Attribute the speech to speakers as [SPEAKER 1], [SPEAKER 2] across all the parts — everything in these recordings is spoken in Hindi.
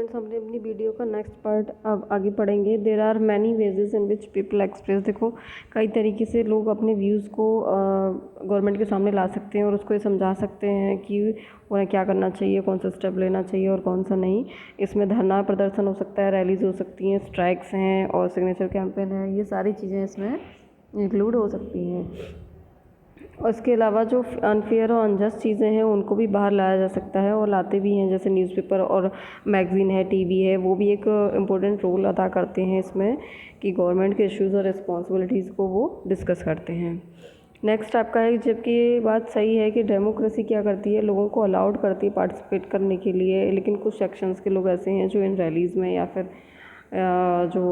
[SPEAKER 1] स्टूडेंट्स, हमने अपनी वीडियो का नेक्स्ट पार्ट अब आगे पढ़ेंगे। There are many ways in which people express. देखो, कई तरीके से लोग अपने व्यूज़ को गवर्नमेंट के सामने ला सकते हैं और उसको ये समझा सकते हैं कि उन्हें क्या करना चाहिए, कौन सा स्टेप लेना चाहिए और कौन सा नहीं। इसमें धरना प्रदर्शन हो सकता है, रैलीज हो सकती हैं, स्ट्राइक्स हैं और सिग्नेचर कैंपेन है। ये सारी चीज़ें इसमें इंक्लूड हो सकती हैं। और इसके अलावा जो अनफेयर और अनजस्ट चीज़ें हैं उनको भी बाहर लाया जा सकता है और लाते भी हैं, जैसे न्यूज़पेपर और मैगज़ीन है, टीवी है, वो भी एक इम्पोर्टेंट रोल अदा करते हैं इसमें कि गवर्नमेंट के इश्यूज़ और रिस्पॉन्सिबिलिटीज़ को वो डिस्कस करते हैं। नेक्स्ट आपका है, जबकि ये बात सही है कि डेमोक्रेसी क्या करती है, लोगों को अलाउड करती है पार्टिसिपेट करने के लिए, लेकिन कुछ सेक्शंस के लोग ऐसे हैं जो इन रैलीज़ में या फिर जो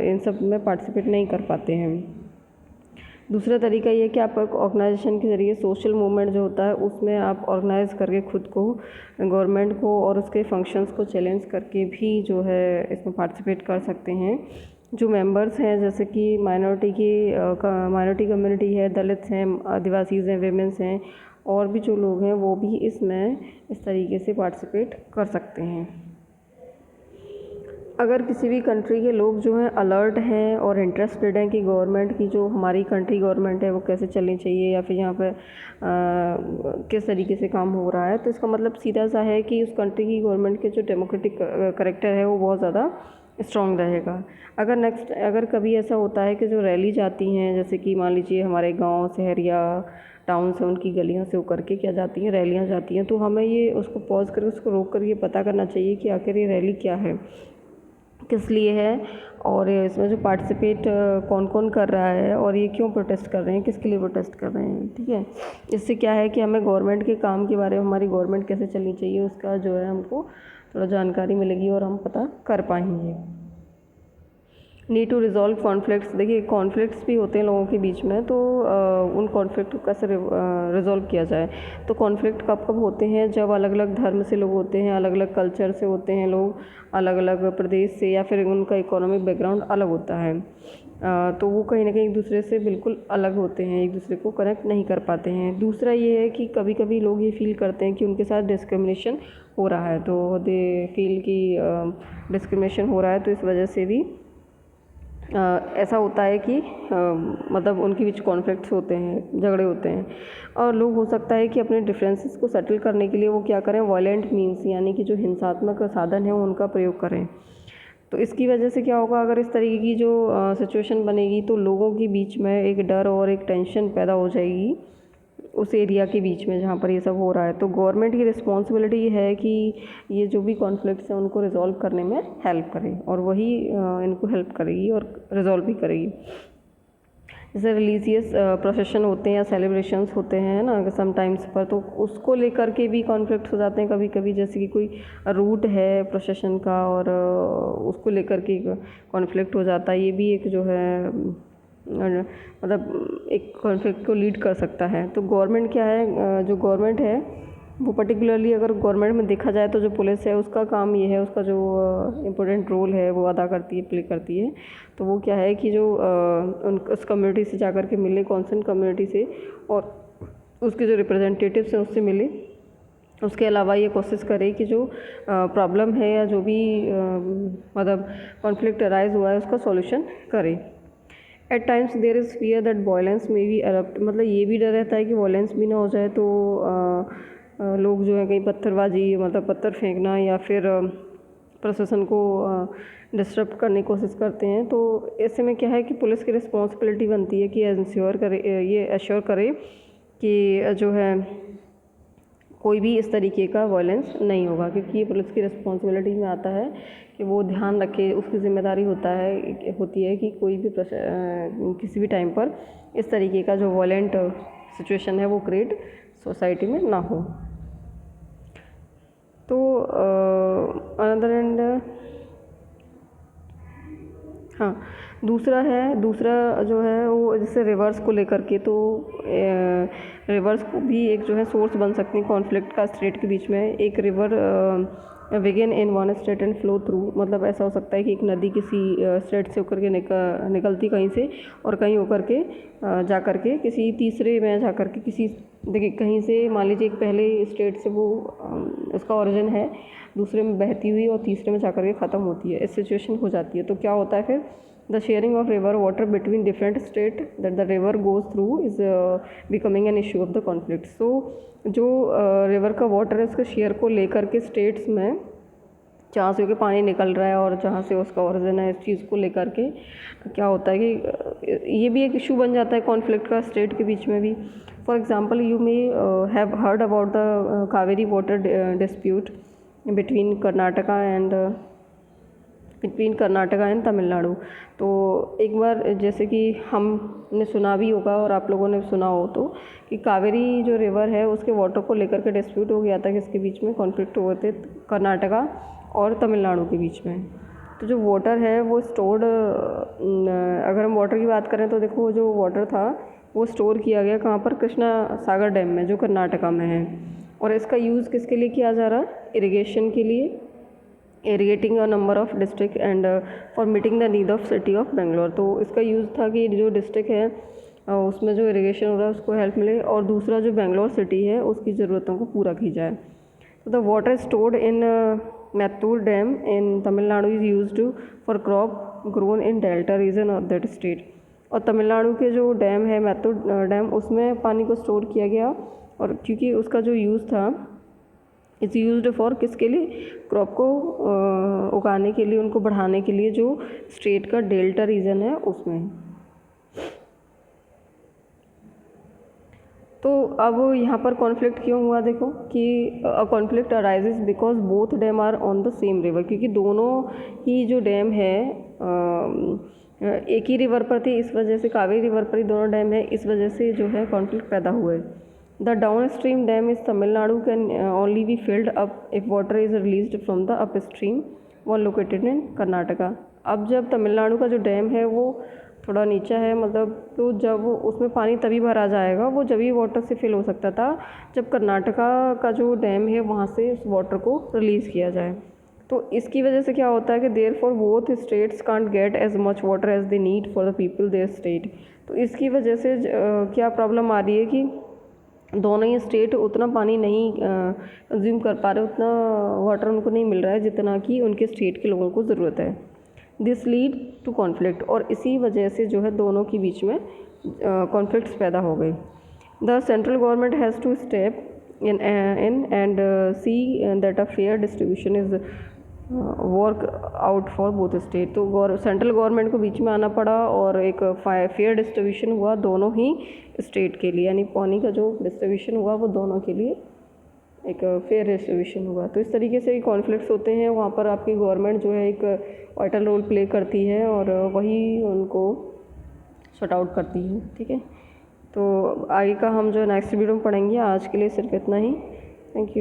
[SPEAKER 1] इन सब में पार्टिसिपेट नहीं कर पाते हैं। दूसरा तरीका ये है कि आप एक ऑर्गेनाइजेशन के ज़रिए सोशल मूवमेंट जो होता है उसमें आप ऑर्गेनाइज़ करके खुद को गवर्नमेंट को और उसके फंक्शंस को चैलेंज करके भी जो है इसमें पार्टिसिपेट कर सकते हैं। जो मेंबर्स हैं, जैसे कि माइनॉरिटी कम्युनिटी है, दलित हैं, आदिवासीज़ हैं, वेमेंस हैं और भी जो लोग हैं वो भी इसमें इस तरीके से पार्टिसिपेट कर सकते हैं। अगर किसी भी कंट्री के लोग जो हैं अलर्ट हैं और इंटरेस्टेड हैं कि गवर्नमेंट की जो हमारी कंट्री गवर्नमेंट है वो कैसे चलनी चाहिए या फिर यहाँ पे किस तरीके से काम हो रहा है, तो इसका मतलब सीधा सा है कि उस कंट्री की गवर्नमेंट के जो डेमोक्रेटिक करैक्टर है वो बहुत ज़्यादा स्ट्रॉन्ग रहेगा। अगर कभी ऐसा होता है कि जो रैली जाती हैं, जैसे कि मान लीजिए हमारे गाँव, शहर या टाउन से, उनकी गलियों से होकर के क्या जाती हैं, रैलियाँ जाती हैं, तो हमें ये उसको पॉज करके उसको रोक कर ये पता करना चाहिए कि आखिर ये रैली क्या है, किस लिए है और इसमें जो पार्टिसिपेट कौन कौन कर रहा है और ये क्यों प्रोटेस्ट कर रहे हैं, किसके लिए प्रोटेस्ट कर रहे हैं। ठीक है, इससे क्या है कि हमें गवर्नमेंट के काम के बारे में, हमारी गवर्नमेंट कैसे चलनी चाहिए उसका जो है हमको थोड़ा जानकारी मिलेगी और हम पता कर पाएंगे। Need to resolve conflicts. देखिए, कॉन्फ्लिक्ट्स भी होते हैं लोगों के बीच में, तो उन कॉन्फ्लिक्ट को कैसे रिजॉल्व किया जाए। तो कॉन्फ्लिक्ट कब कब होते हैं, जब अलग अलग धर्म से लोग होते हैं, अलग अलग कल्चर से होते हैं लोग, अलग अलग प्रदेश से, या फिर उनका इकोनॉमिक बैकग्राउंड अलग होता है, तो वो कहीं ना कहीं एक दूसरे से बिल्कुल अलग होते हैं, एक दूसरे को कनेक्ट नहीं कर पाते हैं। दूसरा ये है कि कभी कभी लोग ये फील करते हैं कि उनके साथ डिस्क्रिमिनेशन हो रहा है, तो दे फील कि डिस्क्रिमिनेशन हो रहा है, तो इस वजह से भी ऐसा होता है कि मतलब उनके बीच कॉन्फ्लिक्ट्स होते हैं, झगड़े होते हैं। और लोग हो सकता है कि अपने डिफरेंसेस को सेटल करने के लिए वो क्या करें, वायलेंट मीन्स यानी कि जो हिंसात्मक साधन है उनका प्रयोग करें। तो इसकी वजह से क्या होगा, अगर इस तरीके की जो सिचुएशन बनेगी तो लोगों के बीच में एक डर और एक टेंशन पैदा हो जाएगी उस एरिया के बीच में जहाँ पर ये सब हो रहा है। तो गवर्नमेंट की रिस्पॉन्सिबिलिटी है कि ये जो भी कॉन्फ्लिक्ट्स हैं उनको रिजॉल्व करने में हेल्प करे, और वही इनको हेल्प करेगी और रिजॉल्व भी करेगी। जैसे रिलीजियस प्रोसेशन होते हैं या सेलिब्रेशंस होते हैं ना समटाइम्स पर, तो उसको लेकर के भी कॉन्फ्लिक्ट हो जाते हैं कभी कभी। जैसे कि कोई रूट है प्रोसेशन का और उसको लेकर के कॉन्फ्लिक्ट हो जाता है, ये भी एक जो है मतलब एक कॉन्फ्लिक्ट को लीड कर सकता है। तो गवर्नमेंट क्या है, जो गवर्नमेंट है वो पर्टिकुलरली अगर गवर्नमेंट में देखा जाए तो जो पुलिस है उसका काम ये है, उसका जो इम्पोर्टेंट रोल है वो अदा करती है, प्ले करती है। तो वो क्या है कि जो उस कम्युनिटी से जा कर के मिले, कॉन्सर्न कम्युनिटी से, और उसके जो रिप्रेजेंटेटिव्स हैं उससे मिले। उसके अलावा ये कोशिश करे कि जो प्रॉब्लम है या जो भी मतलब कॉन्फ्लिक्ट अराइज हुआ है उसका सॉल्यूशन करे। At times there is fear that violence may be erupt. मतलब ये भी डर रहता है कि वायलेंस भी ना हो जाए, तो लोग जो है कहीं पत्थरबाजी, मतलब पत्थर फेंकना या फिर प्रशासन को डिस्टर्ब करने की कोशिश करते हैं। तो ऐसे में क्या है कि पुलिस की रिस्पॉन्सिबिलिटी बनती है कि ये एश्योर करे कि जो है कोई भी इस तरीके का वायलेंस नहीं होगा, क्योंकि ये पुलिस की रिस्पॉन्सिबिलिटी में आता है कि वो ध्यान रखे, उसकी ज़िम्मेदारी होती है कि कोई भी किसी भी टाइम पर इस तरीके का जो वायलेंट सिचुएशन है वो क्रिएट सोसाइटी में ना हो। तो अनदर एंड हाँ, दूसरा जो है वो जैसे रिवर्स को लेकर के, तो रिवर्स को भी एक जो है सोर्स बन सकती है कॉन्फ्लिक्ट का स्टेट के बीच में। एक river begin in one state and flow through, मतलब ऐसा हो सकता है कि एक नदी किसी स्टेट से होकर के निकलती कहीं से और कहीं होकर के जा कर के किसी तीसरे में जा कर के देखिए कहीं से मान लीजिए एक पहले स्टेट से वो उसका ओरिजिन है, दूसरे में बहती हुई और तीसरे में जाकर के ख़त्म होती है, इस सिचुएशन हो जाती है। तो क्या होता है फिर, the sharing of river water between different state that the river goes through is becoming an issue of the conflict. So जो रिवर का वाटर है उसके शेयर को लेकर के स्टेट्स में जहाँ से होकर पानी निकल रहा है और जहाँ से उसका ओरिजिन है, इस चीज़ को लेकर के क्या होता है कि ये भी एक इशू बन जाता है कॉन्फ्लिक्ट का स्टेट के बीच में भी। For example you may have heard about the Kaveri water dispute between Karnataka and Tamil Nadu. तो एक बार जैसे कि हमने सुना भी होगा और आप लोगों ने सुना हो तो कि कावेरी जो रिवर है उसके वाटर को लेकर के डिस्प्यूट हो गया था, किसके बीच में कॉन्फ्लिक्ट हुए थे, कर्नाटका और तमिलनाडु के बीच में। तो जो वाटर है वो स्टोर्ड, अगर हम वाटर की बात करें तो देखो जो वाटर था वो स्टोर किया गया कहाँ पर, कृष्णा सागर डैम में जो कर्नाटका में है। और इसका यूज़ किसके लिए किया जा रहा है, इरिगेशन के लिए, irrigating a number of district and for meeting the need of city of Bangalore. तो इसका यूज़ था कि जो डिस्ट्रिक्ट है उसमें जो इरीगेशन हो रहा है उसको हेल्प मिले और दूसरा जो बेंगलोर सिटी है उसकी ज़रूरतों को पूरा की जाए। तो the water stored in Mettur dam in Tamil Nadu is used for crop grown in delta region of that state. और तमिलनाडु के जो डैम है मैथूर डैम, उसमें पानी को स्टोर किया गया और क्योंकि उसका जो यूज़ था इज़ यूज्ड फॉर किसके लिए, क्रॉप को उगाने के लिए, उनको बढ़ाने के लिए जो स्टेट का डेल्टा रीजन है उसमें। तो अब यहाँ पर कॉन्फ्लिक्ट क्यों हुआ, देखो कि conflict arises because both dam are on the same river, क्योंकि दोनों ही जो डैम है एक ही रिवर पर थे, इस वजह से कावेरी रिवर पर ही दोनों डैम है, इस वजह से जो है कॉन्फ्लिक्ट पैदा हुए। The down stream dam is Tamil Nadu can only be filled up if water is released from the up stream one located in Karnataka. अब जब तमिलनाडु का जो डैम है वो थोड़ा नीचा है, मतलब तो जब उसमें पानी तभी भरा जाएगा, वो जब ही वाटर से फिल हो सकता था जब कर्नाटका का जो डैम है वहाँ से उस वाटर को रिलीज़ किया जाए। तो इसकी वजह से क्या होता है कि there for both states can't get as much water as they need for the people there state. तो इसकी वजह से क्या प्रॉब्लम आ रही है कि दोनों ही स्टेट उतना पानी नहीं कंज्यूम कर पा रहे, उतना वाटर उनको नहीं मिल रहा है जितना कि उनके स्टेट के लोगों को ज़रूरत है। दिस लीड टू कॉन्फ्लिक्ट, और इसी वजह से जो है दोनों के बीच में कॉन्फ्लिक्ट्स पैदा हो गए। The central government has to step in and see that a fair distribution is work out for both state. तो सेंट्रल गवर्नमेंट को बीच में आना पड़ा और एक फेयर डिस्ट्रीब्यूशन हुआ दोनों ही स्टेट के लिए, यानी पानी का जो डिस्ट्रीब्यूशन हुआ वो दोनों के लिए एक फेयर डिस्ट्रीब्यूशन हुआ। तो इस तरीके से कॉन्फ्लिक्ट्स होते हैं, वहाँ पर आपकी गवर्नमेंट जो है एक वाइटल रोल प्ले करती है और वही उनको सॉर्ट आउट करती है। ठीक है, तो आगे का हम जो नेक्स्ट वीडियो में पढ़ेंगे। आज के लिए सिर्फ इतना ही। Thank you.